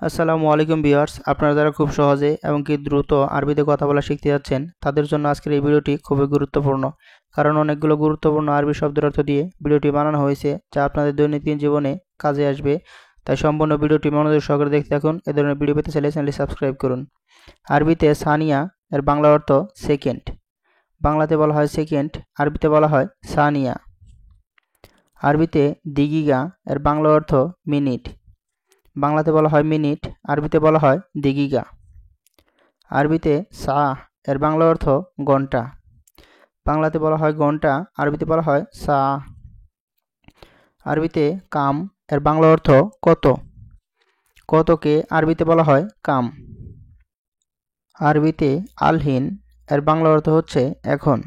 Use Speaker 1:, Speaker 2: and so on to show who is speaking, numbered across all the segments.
Speaker 1: আসসালামু আলাইকুম ভিউয়ার্স, আপনারা যারা খুব সহজে এবং কি দ্রুত আরবিতে কথা বলা শিখতে যাচ্ছেন তাদের জন্য আজকের এই ভিডিওটি খুবই গুরুত্বপূর্ণ। কারণ অনেকগুলো গুরুত্বপূর্ণ আরবি শব্দের অর্থ দিয়ে ভিডিওটি বানানো হয়েছে, যা আপনাদের দৈনন্দিন জীবনে কাজে আসবে। তাই সম্পূর্ণ ভিডিওটি মনোযোগ সহকারে দেখতে থাকুন। এ ধরনের ভিডিও পেতে চাইলে চ্যানেলটি সাবস্ক্রাইব করুন। আরবিতে সানিয়া এর বাংলা অর্থ সেকেন্ড। বাংলাতে বলা হয় সেকেন্ড, আরবিতে বলা হয় সানিয়া। আরবিতে দিগিগা এর বাংলা অর্থ মিনিট। বাংলাতে বলা হয় মিনিট, আরবিতে বলা হয় দিগিগা। আরবিতে সাহ এর বাংলা অর্থ ঘন্টা। বাংলাতে বলা হয় ঘন্টা, আরবিতে বলা হয় সাহ। আরবিতে কাম এর বাংলা অর্থ কত। কতকে আরবিতে বলা হয় কাম। আরবিতে আলহিন এর বাংলা অর্থ হচ্ছে এখন।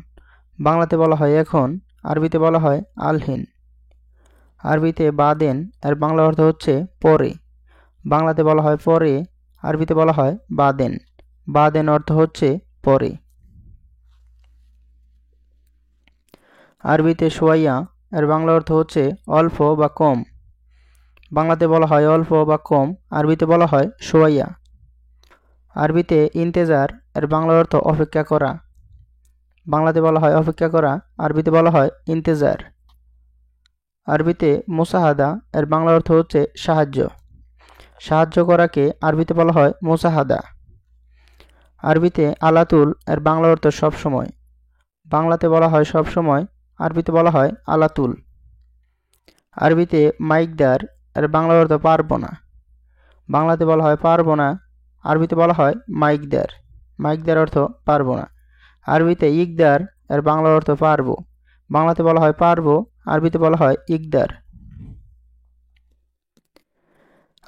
Speaker 1: বাংলাতে বলা হয় এখন, আরবিতে বলা হয় আলহিন। আরবিতে বাদেন এর বাংলা অর্থ হচ্ছে পরে। বাংলাতে বলা হয় পরে, আরবিতে বলা হয় বাদেন। বাদেন অর্থ হচ্ছে পরে। আরবিতে সোয়াইয়া এর বাংলা অর্থ হচ্ছে অল্প বা কম। বাংলাতে বলা হয় অল্প বা কম, আরবিতে বলা হয় সোয়াইয়া। আরবিতে ইন্তেজার এর বাংলা অর্থ অপেক্ষা করা। বাংলাতে বলা হয় অপেক্ষা করা, আরবিতে বলা হয় ইন্তেজার। আরবিতে মুসাহাদা এর বাংলা অর্থ হচ্ছে সাহায্য। সাহায্য করাকে আরবিতে বলা হয় মুসাহাদা। আরবিতে আলাতুল এর বাংলা অর্থ সবসময়। বাংলাতে বলা হয় সবসময়, আরবিতে বলা হয় আলাতুল। আরবিতে মাইকদার এর বাংলা অর্থ পারবো না। বাংলাতে বলা হয় পারবো না, আরবিতে বলা হয় মাইকদার। মাইকদার অর্থ পারবো না। আরবিতে ইকদার এর বাংলা অর্থ পারবো। বাংলাতে বলা হয় পারবো, আরবিতে বলা হয় ইকদার।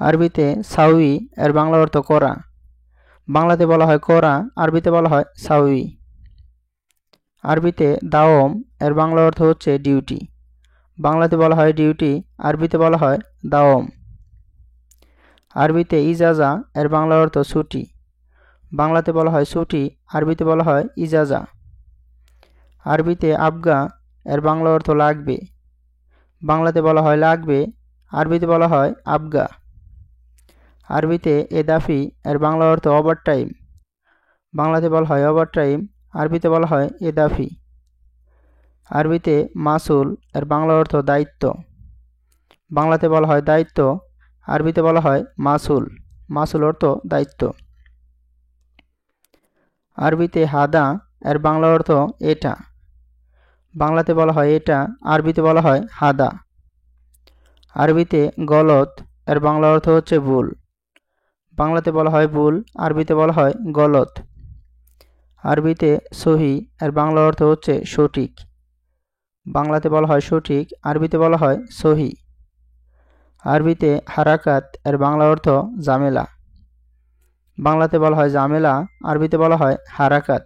Speaker 1: আরবিতে সাউই এর বাংলা অর্থ করা। বাংলাতে বলা হয় করা, আরবিতে বলা হয় সাউই। আরবিতে দাওম এর বাংলা অর্থ হচ্ছে ডিউটি। বাংলাতে বলা হয় ডিউটি, আরবিতে বলা হয় দাওম। আরবিতে ইজাজা এর বাংলা অর্থ ছুটি। বাংলাতে বলা হয় ছুটি, আরবিতে বলা হয় ইজাজা। আরবিতে আবগা এর বাংলা অর্থ লাগবে। বাংলাতে বলা হয় লাগবে, আরবিতে বলা হয় আবগা। আরবিতে এদাফি এর বাংলা অর্থ ওভারটাইম। বাংলাতে বলা হয় ওভারটাইম, আরবিতে বলা হয় এদাফি। আরবিতে মাসুল এর বাংলা অর্থ দায়িত্ব। বাংলাতে বলা হয় দায়িত্ব, আরবিতে বলা হয় মাসুল। মাসুল অর্থ দায়িত্ব। আরবিতে হাদা এর বাংলা অর্থ এটা। বাংলাতে বলা হয় এটা, আরবিতে বলা হয় হাদা। আরবিতে গলত এর বাংলা অর্থ হচ্ছে ভুল। বাংলাতে বলা হয় ভুল, আরবিতে বলা হয় গলত। আরবিতে সহি এর বাংলা অর্থ হচ্ছে সঠিক। বাংলাতে বলা হয় সঠিক, আরবিতে বলা হয় সহি। আরবিতে হারাকাত এর বাংলা অর্থ ঝামেলা। বাংলাতে বলা হয় ঝামেলা, আরবিতে বলা হয় হারাকাত।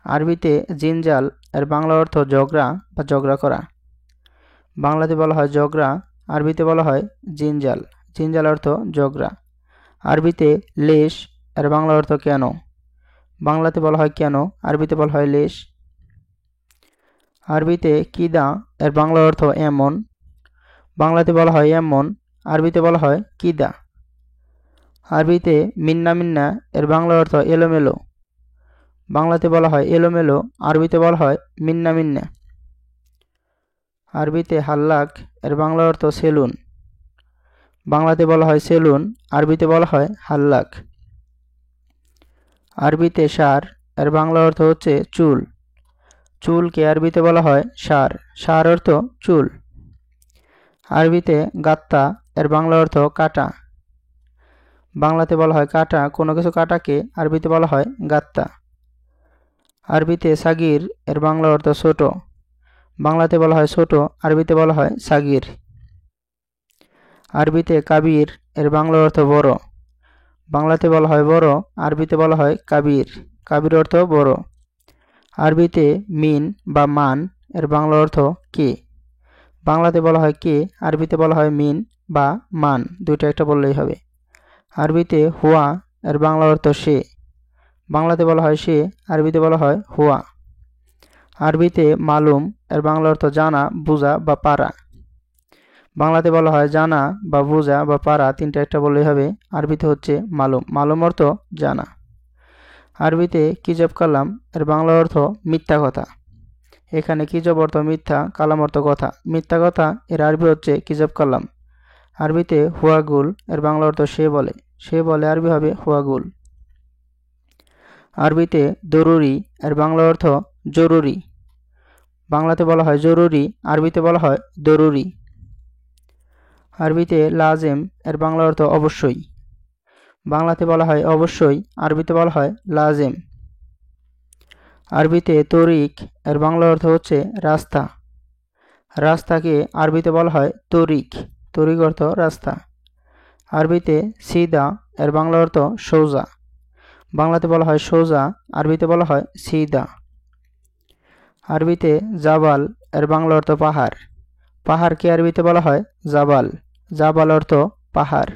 Speaker 1: আরবিতে জিনজাল এর বাংলা অর্থ ঝগড়া বা ঝগড়া করা। বাংলাতে বলা হয় ঝগড়া, আরবিতে বলা হয় জিনজাল। জিনজাল অর্থ ঝগড়া। আরবিতে লেশ এর বাংলা অর্থ কেন। বাংলাতে বলা হয় কেন, আরবিতে বলা হয় লেশ। আরবিতে কিদা এর বাংলা অর্থ এমন। বাংলাতে বলা হয় এমন, আরবিতে বলা হয় কিদা। আরবিতে মিন্না মিন্না এর বাংলা অর্থ এলোমেলো। বাংলাতে বলা হয় এলোমেলো, আরবিতে বলা হয় মিন্না মিন্না। আরবিতে হাল্লাক এর বাংলা অর্থ সেলুন। বাংলাতে বলা হয় সেলুন, আরবিতে বলা হয় হাল্লাক। আরবিতে সার এর বাংলা অর্থ হচ্ছে চুল। চুলকে আরবিতে বলা হয় সার। সার অর্থ চুল। আরবিতে গাত্তা এর বাংলা অর্থ কাটা। বাংলাতে বলা হয় কাটা, কোনো কিছু কাটাকে আরবিতে বলা হয় গাত্তা। আরবিতে সাগির এর বাংলা অর্থ ছোট। বাংলাতে বলা হয় ছোট, আরবিতে বলা হয় সাগির। আরবিতে কাবির এর বাংলা অর্থ বড়। বাংলাতে বলা হয় বড়, আরবিতে বলা হয় কাবির। কাবির অর্থ বড়। আরবিতে মিন বা মান এর বাংলা অর্থ কে। বাংলাতে বলা হয় কে, আরবিতে বলা হয় মিন বা মান, দুইটা একটা বললেই হবে। আরবিতে হুয়া এর বাংলা অর্থ সে। বাংলাতে বলা হয় সে, আরবিতে বলা হয় হুয়া। আরবিতে মালুম এর বাংলা অর্থ জানা, বোঝা বা পারা। বাংলাতে বলা হয় জানা বা বোঝা বা পারা, তিনটা একটা বললেই হবে। আরবিতে হচ্ছে মালুম, মালুম অর্থ জানা। আরবিতে কিজব কালাম এর বাংলা অর্থ মিথ্যা কথা। এখানে কিজব অর্থ মিথ্যা, কালাম অর্থ কথা। মিথ্যা কথা এর আরবি হচ্ছে কিজব কালাম। আরবিতে হুয়াগুল এর বাংলা অর্থ সে বলে, সে বলে আরবি হবে হুয়াগুল। আরবিতে দরুরি এর বাংলা অর্থ জরুরি। বাংলাতে বলা হয় জরুরি, আরবিতে বলা হয় দরুরি। আরবিতে লাজেম এর বাংলা অর্থ অবশ্যই। বাংলাতে বলা হয় অবশ্যই, আরবিতে বলা হয় লাজেম। আরবিতে তরিক এর বাংলা অর্থ হচ্ছে রাস্তা। রাস্তাকে আরবিতে বলা হয় তরিক, তরিক অর্থ রাস্তা। আরবিতে সিদা এর বাংলা অর্থ সোজা। বাংলাতে বলা হয় সোজা, আরবিতে বলা হয় সিদা। আরবিতে জাবাল এর বাংলা অর্থ পাহাড়। পাহাড়কে আরবিতে বলা হয় জাবাল, জাবাল অর্থ পাহাড়।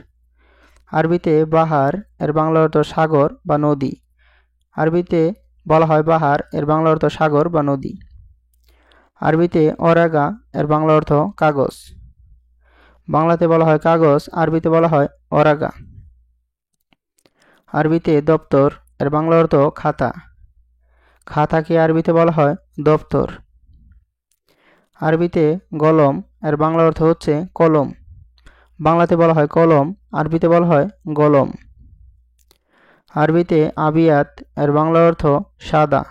Speaker 1: আরবিতে বাহার এর বাংলা অর্থ সাগর বা নদী। আরবিতে বলা হয় বাহার এর বাংলা অর্থ সাগর বা নদী। আরবিতে অরাগা এর বাংলা অর্থ কাগজ। বাংলাতে বলা হয় কাগজ, আরবিতে বলা হয় অরাগা। আরবিতে দপ্তর এর বাংলা অর্থ খাতা। খাতাকে আরবিতে বলা হয় দপ্তর। আরবিতে গলম এর বাংলা অর্থ হচ্ছে কলম। বাংলাতে বলা হয় কলম, আরবিতে বলা হয় গলম। আরবিতে আবিয়াত এর বাংলা অর্থ সাদা।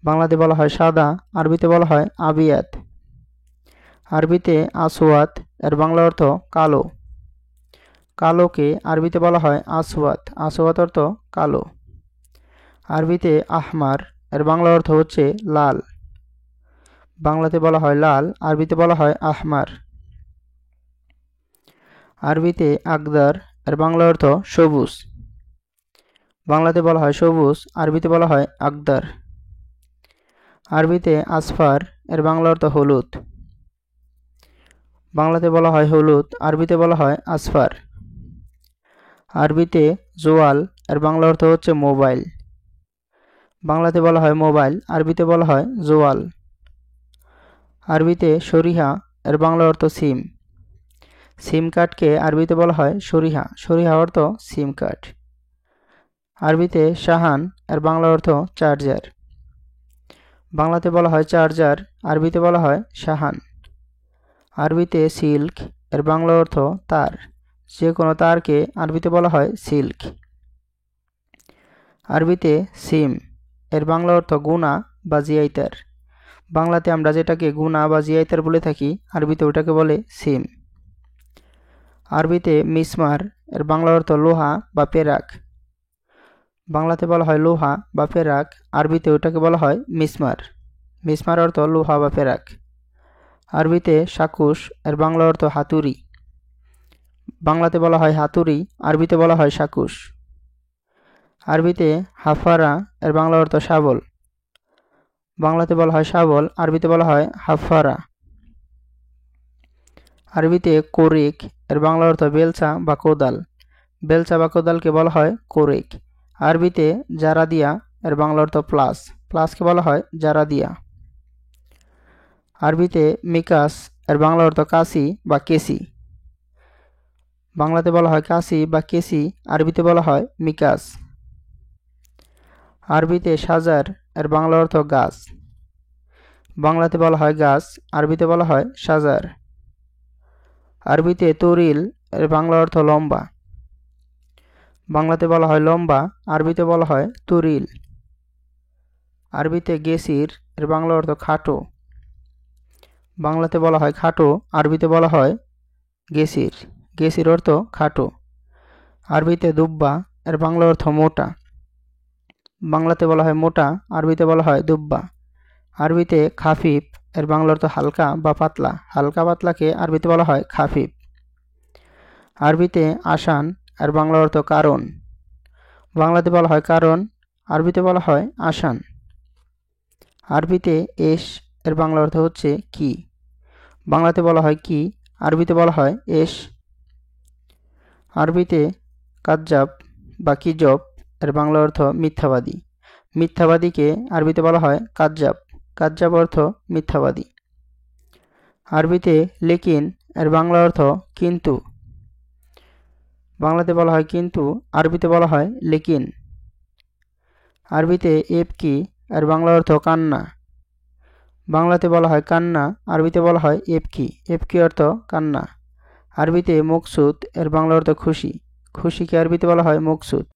Speaker 1: বাংলাতে বলা হয় সাদা, আরবিতে বলা হয় আবিয়াত। আরবিতে আসওয়াত এর বাংলা অর্থ কালো। কালোকে আরবিতে বলা হয় আসওয়াত, আসওয়াত অর্থ কালো। আরবিতে আহমার এর বাংলা অর্থ হচ্ছে লাল। বাংলাতে বলা হয় লাল, আরবিতে বলা হয় আহমার। আরবিতে আকদার এর বাংলা অর্থ সবুজ। বাংলাতে বলা হয় সবুজ, আরবিতে বলা হয় আকদার। আরবিতে আসফার এর বাংলা অর্থ হলুদ। বাংলাতে বলা হয় হলুদ, আরবিতে বলা হয় আসফার। আরবিতে জোয়াল এর বাংলা অর্থ হচ্ছে মোবাইল। বাংলাতে বলা হয় মোবাইল, আরবিতে বলা হয় জোয়াল। আরবিতে শরিহা এর বাংলা অর্থ সিম। সিম কার্ডকে আরবিতে বলা হয় শরিহা, শরিহা অর্থ সিম কার্ড। আরবিতে শাহান এর বাংলা অর্থ চার্জার। বাংলাতে বলা হয় চার্জার, আরবিতে বলা হয় শাহান। আরবিতে সিল্ক এর বাংলা অর্থ তার। যে কোনো তারকে আরবিতে বলা হয় সিল্ক। আরবিতে সিম এর বাংলা অর্থ গুণা বা জিয়াইতার। বাংলাতে আমরা যেটাকে গুণা বা জিয়াইতার বলে থাকি, আরবিতে ওটাকে বলে সিম। আরবিতে মিসমার এর বাংলা অর্থ লোহা বা পেরাক। বাংলাতে বলা হয় লোহা বা পেরাক, আরবিতে ওটাকে বলা হয় মিসমার। মিসমার অর্থ লোহা বা পেরাক। আরবিতে শাকুশ এর বাংলা অর্থ হাতুড়ি। বাংলাতে বলা হয় হাতুড়ি, আরবিতে বলা হয় শাকুশ। আরবিতে হাফারা এর বাংলা অর্থ শাবল। বাংলাতে বলা হয় শাবল, আরবিতে বলা হয় হাফারা। আরবিতে কোরিক এর বাংলা অর্থ বেলচা বা কোদাল। বেলচা বা কোদালকে বলা হয় কোরিক। আরবিতে জারাদিয়া এর বাংলা অর্থ প্লাস। প্লাসকে বলা হয় জারাদিয়া। আরবিতে মিকাস এর বাংলা অর্থ কাশি বা কেসি। বাংলাতে বলা হয় কাশি বা কেসি, আরবিতে বলা হয় মিকাস। আরবিতে সাজার এর বাংলা অর্থ গাছ। বাংলাতে বলা হয় গাছ, আরবিতে বলা হয় সাজার। আরবিতে তরিল এর বাংলা অর্থ লম্বা। বাংলাতে বলা হয় লম্বা, আরবিতে বলা হয় তরিল। আরবিতে গেসির এর বাংলা অর্থ খাটো। বাংলাতে বলা হয় খাটো, আরবিতে বলা হয় গেসির। গেসির অর্থ খাটো। আরবিতে দুব্বা এর বাংলা অর্থ মোটা। বাংলাতে বলা হয় মোটা, আরবিতে বলা হয় দুব্বা। আরবিতে খাফিফ এর বাংলা অর্থ হালকা বা পাতলা। হালকা পাতলাকে আরবিতে বলা হয় খাফিফ। আরবিতে আসান এর বাংলা অর্থ কারণ। বাংলাতে বলা হয় কারণ, আরবিতে বলা হয় আসান। আরবিতে এশ এর বাংলা অর্থ হচ্ছে কি। বাংলাতে বলা হয় কি, আরবিতে বলা হয় এশ। আরবিতে কাজ্জাব বা কিজব এর বাংলা অর্থ মিথ্যাবাদী। মিথ্যাবাদীকে আরবিতে বলা হয় কাজ্জাব। কাজ্জাব অর্থ মিথ্যাবাদী। আরবিতে লেকিন এর বাংলা অর্থ কিন্তু। বাংলাতে বলা হয় কিন্তু, আরবিতে বলা হয় লেকিন। আরবিতে এবকি এর বাংলা অর্থ কান্না। বাংলাতে বলা হয় কান্না, আরবিতে বলা হয় এবকি। এবকি অর্থ কান্না। আরবিতে মকসুদ এর বাংলা অর্থ খুশি। খুশিকে আরবিতে বলা হয় মকসুদ।